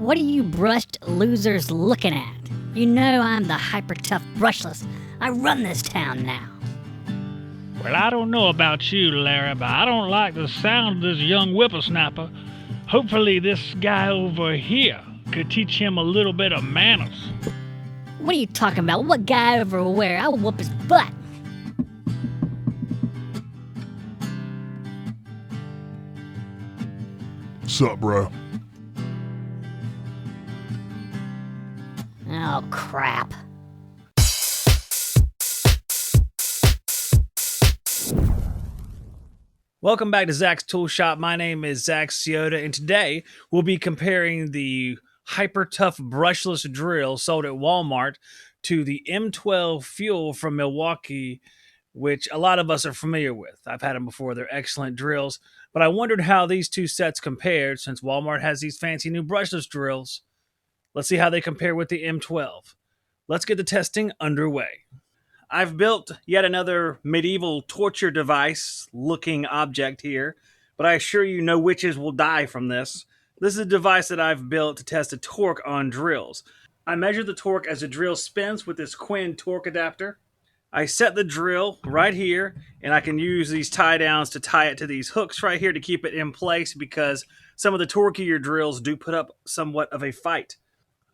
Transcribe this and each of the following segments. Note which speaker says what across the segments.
Speaker 1: What are you brushed losers looking at? You know I'm the HyperTough Brushless. I run this town now.
Speaker 2: Well, I don't know about you, Larry, but I don't like the sound of this young whippersnapper. Hopefully this guy over here could teach him a little bit of manners.
Speaker 1: What are you talking about? What guy over where? I'll whoop his butt.
Speaker 3: Sup, bro?
Speaker 1: Oh, crap.
Speaker 4: Welcome back to Zach's Tool Shop. My name is Zach Ciota, and today we'll be comparing the HyperTough brushless drill sold at Walmart to the M12 Fuel from Milwaukee, which a lot of us are familiar with. I've had them before. They're excellent drills, but I wondered how these two sets compared since Walmart has these fancy new brushless drills. Let's see how they compare with the M12. Let's get the testing underway. I've built yet another medieval torture device looking object here, but I assure you no witches will die from this. This is a device that I've built to test the torque on drills. I measure the torque as the drill spins with this Quinn torque adapter. I set the drill right here, and I can use these tie downs to tie it to these hooks right here to keep it in place because some of the torqueier drills do put up somewhat of a fight.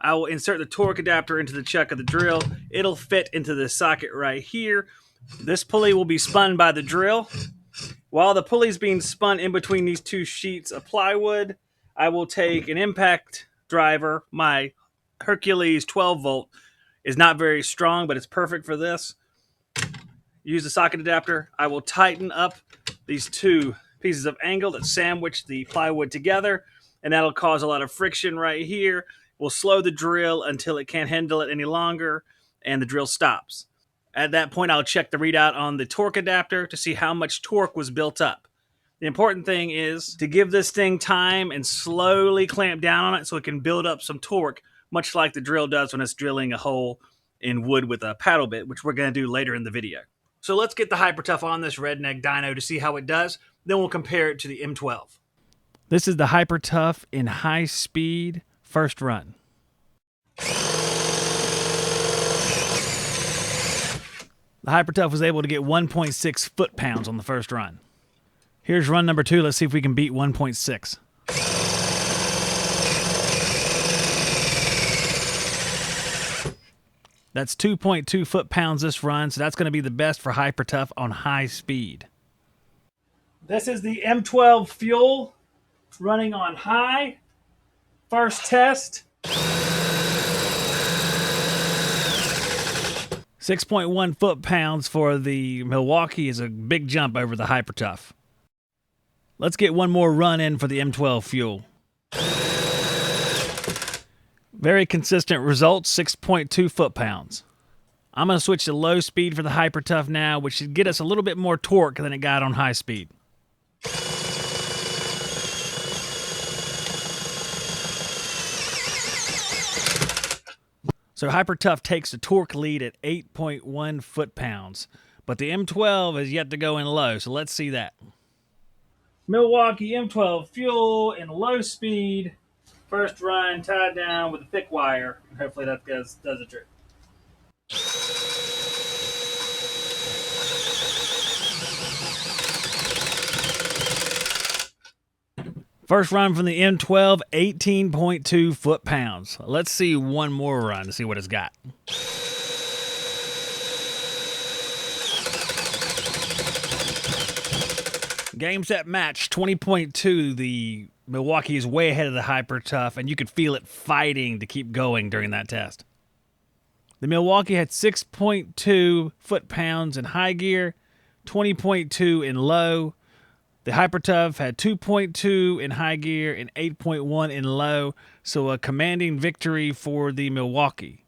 Speaker 4: I will insert the torque adapter into the chuck of the drill. It'll fit into the socket right here. This pulley will be spun by the drill. While the pulley's being spun in between these two sheets of plywood, I will take an impact driver. My Hercules 12 volt is not very strong, but it's perfect for this. Use the socket adapter. I will tighten up these two pieces of angle that sandwich the plywood together, and that'll cause a lot of friction right here. We'll slow the drill until it can't handle it any longer, and the drill stops. At that point, I'll check the readout on the torque adapter to see how much torque was built up. The important thing is to give this thing time and slowly clamp down on it so it can build up some torque, much like the drill does when it's drilling a hole in wood with a paddle bit, which we're going to do later in the video. So let's get the HyperTough on this redneck dyno to see how it does. Then we'll compare it to the M12.
Speaker 2: This is the HyperTough in high speed first run. The HyperTough was able to get 1.6 foot-pounds on the first run. Here's run number 2. Let's see if we can beat 1.6. That's 2.2 foot-pounds this run, so that's going to be the best for HyperTough on high speed.
Speaker 4: This is the M12 Fuel running on high. First test.
Speaker 2: 6.1 foot-pounds for the Milwaukee is a big jump over the HyperTough. Let's get one more run in for the M12 Fuel. Very consistent results, 6.2 foot-pounds. I'm going to switch to low speed for the HyperTough now, which should get us a little bit more torque than it got on high speed. So HyperTough takes the torque lead at 8.1 foot-pounds, but the M12 is yet to go in low, so let's see that.
Speaker 4: Milwaukee M12 Fuel in low speed. First run tied down with a thick wire. Hopefully that does the trick.
Speaker 2: First run from the M12, 18.2 foot-pounds. Let's see one more run to see what it's got. Game, set, match, 20.2. The Milwaukee is way ahead of the HyperTough, and you could feel it fighting to keep going during that test. The Milwaukee had 6.2 foot-pounds in high gear, 20.2 in low. The HyperTough had 2.2 in high gear and 8.1 in low, so a commanding victory for the Milwaukee.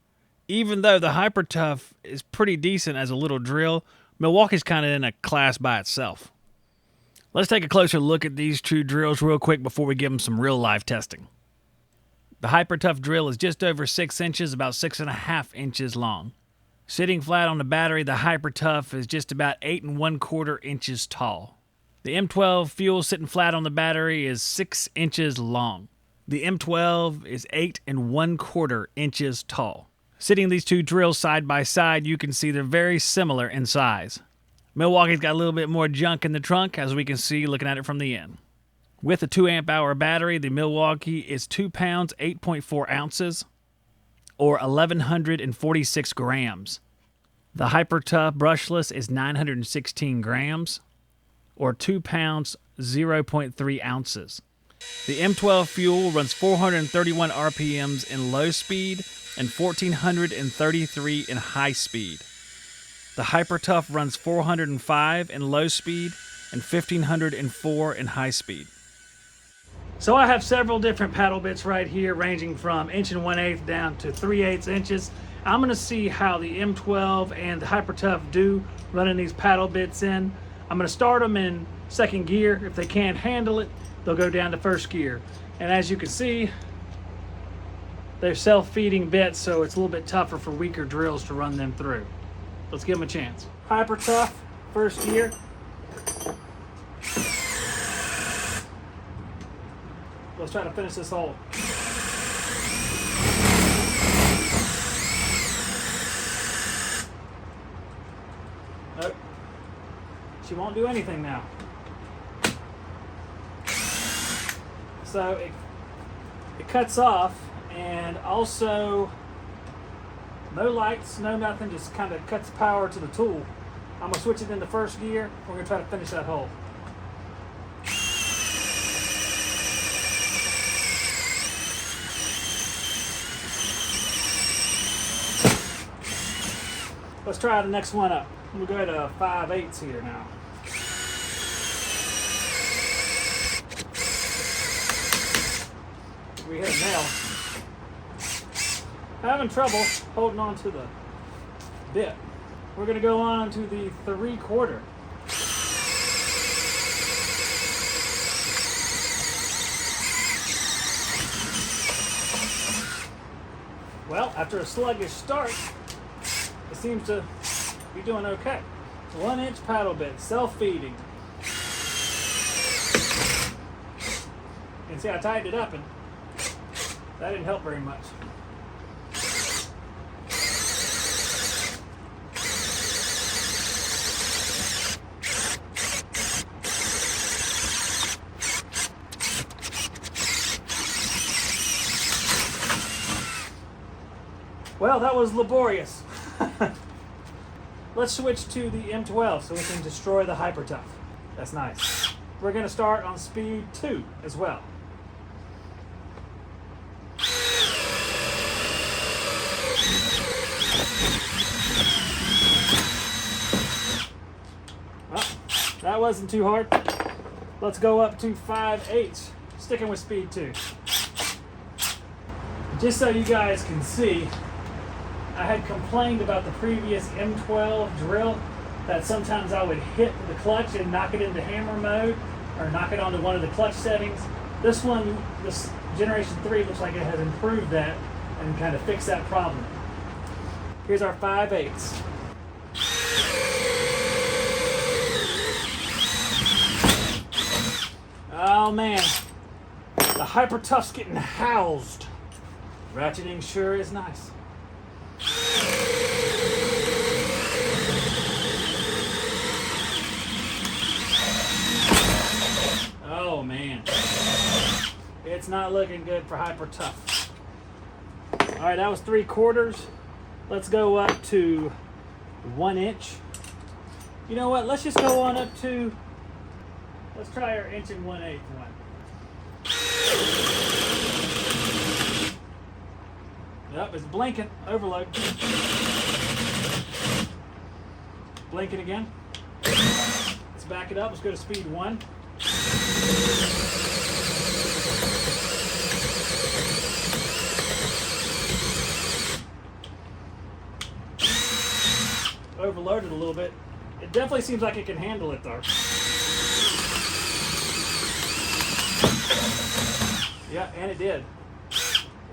Speaker 2: Even though the HyperTough is pretty decent as a little drill, Milwaukee's kind of in a class by itself. Let's take a closer look at these two drills real quick before we give them some real-life testing. The HyperTough drill is just over 6 inches, about 6.5 inches long. Sitting flat on the battery, the HyperTough is just about 8 1/4 inches tall. The M12 Fuel sitting flat on the battery is 6 inches long. The M12 is 8 1/4 inches tall. Sitting these two drills side by side, you can see they're very similar in size. Milwaukee's got a little bit more junk in the trunk, as we can see looking at it from the end. With a 2 amp hour battery, the Milwaukee is 2 pounds 8.4 ounces, or 1,146 grams. The HyperTough Brushless is 916 grams, or 2 pounds 0.3 ounces. The M12 Fuel runs 431 RPMs in low speed and 1,433 in high speed. The HyperTough runs 405 in low speed and 1,504 in high speed. So I have several different paddle bits right here, ranging from 1 1/8 down to 3/8 inches. I'm going to see how the M12 and the HyperTough do running these paddle bits in. I'm going to start them in second gear. If they can't handle it, they'll go down to first gear. And as you can see, they're self-feeding bits, so it's a little bit tougher for weaker drills to run them through. Let's give them a chance. HyperTough, first gear. Let's try to finish this hole. Nope. She won't do anything now. So it cuts off, and also no lights, no nothing, just kind of cuts power to the tool. I'm gonna switch it into first gear. We're gonna try to finish that hole. Let's try the next one up. We'll go to 5/8 here now. We hit a nail. Having trouble holding on to the bit. We're going to go on to the 3/4. Well, after a sluggish start, it seems to be doing okay. 1 inch paddle bit, self-feeding. You can see I tightened it up, and that didn't help very much. Well, that was laborious. Let's switch to the M12 so we can destroy the HyperTough. That's nice. We're going to start on speed 2 as well. Well, that wasn't too hard. Let's go up to 5/8, sticking with speed 2. Just so you guys can see, I had complained about the previous M12 drill that sometimes I would hit the clutch and knock it into hammer mode or knock it onto one of the clutch settings. This one, this Generation 3, looks like it has improved that and kind of fixed that problem. Here's our 5/8. Oh man, the HyperTough's getting housed. Ratcheting sure is nice. Oh man, it's not looking good for HyperTough. All right, that was 3/4. Let's go up to 1 inch. You know what? Let's just go on up to. Let's try our 1 1/8 one. Yep, it's blinking. Overload. Blinking again. Let's back it up. Let's go to speed 1. Overloaded a little bit. It definitely seems like it can handle it though. Yeah, and it did.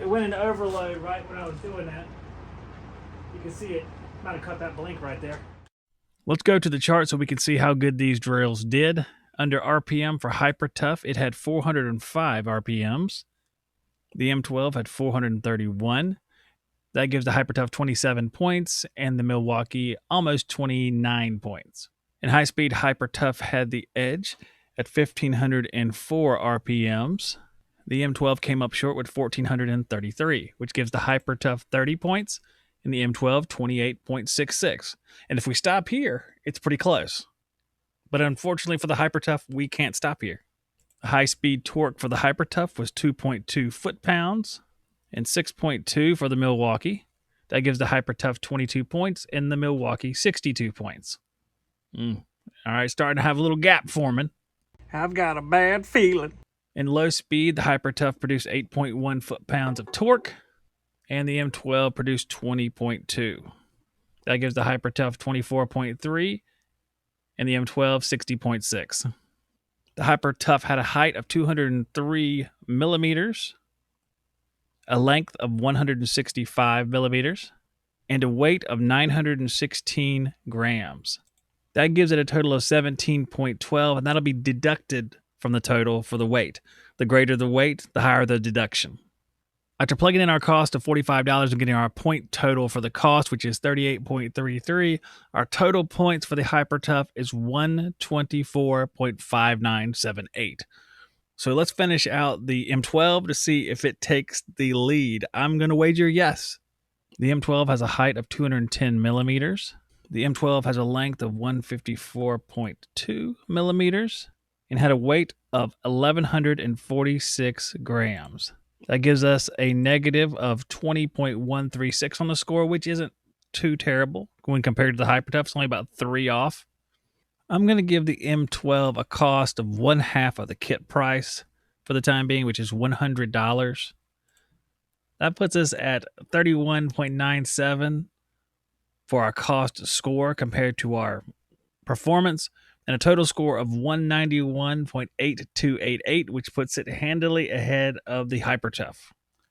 Speaker 2: It went into overload right when I was doing that. You can see it. Might have cut that blink right there. Let's go to the chart so we can see how good these drills did. Under RPM for HyperTough, it had 405 RPMs. The M12 had 431. That gives the HyperTough 27 points and the Milwaukee almost 29 points. In high speed, HyperTough had the edge at 1,504 RPMs. The M12 came up short with 1,433, which gives the HyperTough 30 points and the M12 28.66. And if we stop here, it's pretty close. But unfortunately for the HyperTough, we can't stop here. The high-speed torque for the HyperTough was 2.2 foot-pounds and 6.2 for the Milwaukee. That gives the HyperTough 22 points and the Milwaukee 62 points. All right, starting to have a little gap forming.
Speaker 4: I've got a bad feeling.
Speaker 2: In low speed, the HyperTough produced 8.1 foot-pounds of torque, and the M12 produced 20.2. That gives the HyperTough 24.3, and the M12 60.6. The HyperTough had a height of 203 millimeters, a length of 165 millimeters, and a weight of 916 grams. That gives it a total of 17.12, and that'll be deducted from the total for the weight. The greater the weight, the higher the deduction. After plugging in our cost of $45 and getting our point total for the cost, which is 38.33, our total points for the HyperTough is 124.5978. So let's finish out the M12 to see if it takes the lead. I'm going to wager yes. The M12 has a height of 210 millimeters. The M12 has a length of 154.2 millimeters and had a weight of 1,146 grams. That gives us a negative of 20.136 on the score, which isn't too terrible when compared to the HyperTough. It's only about 3 off. I'm going to give the M12 a cost of 1/2 of the kit price for the time being, which is $100. That puts us at 31.97 for our cost score compared to our performance, and a total score of 191.8288, which puts it handily ahead of the HyperTough.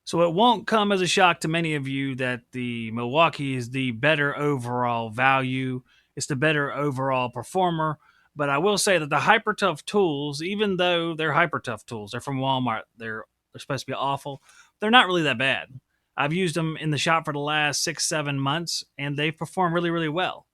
Speaker 2: So it won't come as a shock to many of you that the Milwaukee is the better overall value. It's the better overall performer. But I will say that the HyperTough tools, even though they're HyperTough tools, they're from Walmart, they're supposed to be awful, they're not really that bad. I've used them in the shop for the last 6-7 months, and they perform really, really well.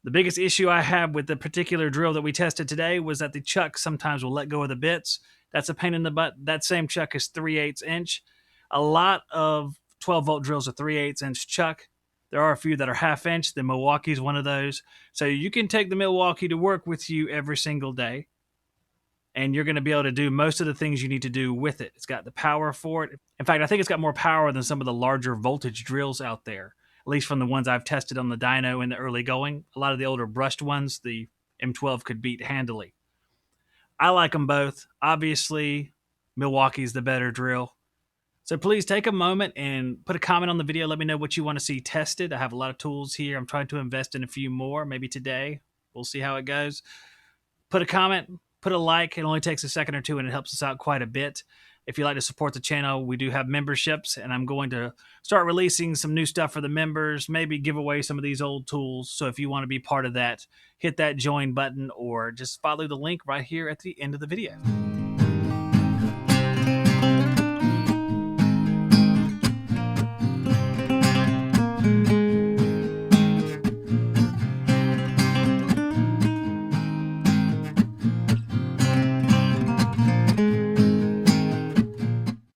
Speaker 2: The biggest issue I have with the particular drill that we tested today was that the chuck sometimes will let go of the bits. That's a pain in the butt. That same chuck is 3/8 inch. A lot of 12-volt drills are 3/8 inch chuck. There are a few that are 1/2 inch. The Milwaukee is one of those. So you can take the Milwaukee to work with you every single day, and you're going to be able to do most of the things you need to do with it. It's got the power for it. In fact, I think it's got more power than some of the larger voltage drills out there, at least from the ones I've tested on the dyno in the early going. A lot of the older brushed ones, the M12 could beat handily. I like them both. Obviously, Milwaukee's the better drill. So please take a moment and put a comment on the video. Let me know what you want to see tested. I have a lot of tools here. I'm trying to invest in a few more, maybe today. We'll see how it goes. Put a comment, put a like. It only takes a second or two, and it helps us out quite a bit. If you'd like to support the channel, we do have memberships, and I'm going to start releasing some new stuff for the members, maybe give away some of these old tools. So if you want to be part of that, hit that join button or just follow the link right here at the end of the video.